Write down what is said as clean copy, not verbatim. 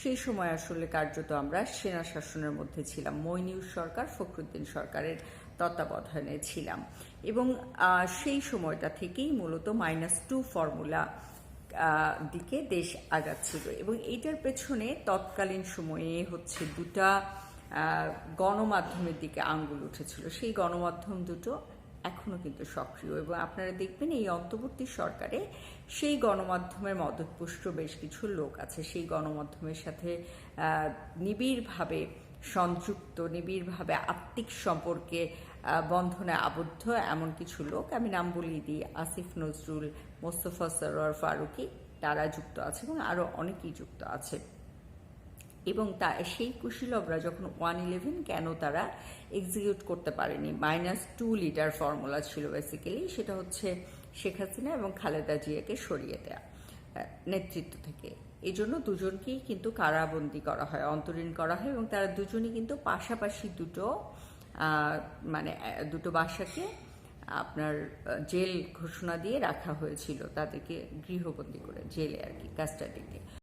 সেই সময় আসলে কার্যত আমরা সেনা শাসনের মধ্যে ছিলাম, মইনিউর সরকার, ফখরুদ্দিন সরকারের তত্ত্বাবধানে ছিলাম। এবং সেই সময়টা থেকেই মূলত -2 ফর্মুলা দিকে দেশ আগাচ্ছিল। এবং এইটার পেছনে তৎকালীন সময়ে হচ্ছে দুটা গণমাধ্যমের দিকে আঙ্গুল উঠেছিল। সেই গণমাধ্যম দুটো এখনো কিন্তু সক্রিয়, এবং আপনারা দেখবেন এই অন্তর্বর্তী সরকারে সেই গণমাধ্যমের মদতপুষ্ট বেশ কিছু লোক আছে, সেই গণমাধ্যমের সাথে নিবিড়ভাবে সংযুক্ত, নিবিড়ভাবে আত্মিক সম্পর্কে বন্ধনে আবদ্ধ এমন কিছু লোক, আমি নাম বলিয়ে দিই, আসিফ নজরুল, মোস্তফা সরোয়ার ফারুকী, তারা যুক্ত আছে এবং আরও অনেকেই যুক্ত আছে। এবং সেই কুশীলবরা যখন 111 কেন তারা এক্সিকিউট করতে পারেনি, -2 লিডার ফর্মুলা ছিল বেসিক্যালি, সেটা হচ্ছে শেখ হাসিনা এবং খালেদা জিয়াকে সরিয়ে দেয়া নেতৃত্ব থেকে। এই জন্য দুজনকেই কিন্তু কারাবন্দী করা হয়, অন্তরীণ করা হয়, এবং তারা দুজনই কিন্তু পাশাপাশি দুটো বাসাকে আপনার জেল ঘোষণা দিয়ে রাখা হয়েছিল, তাদেরকে গৃহবন্দী করে জেলে আর কি, কাস্টাডিতে।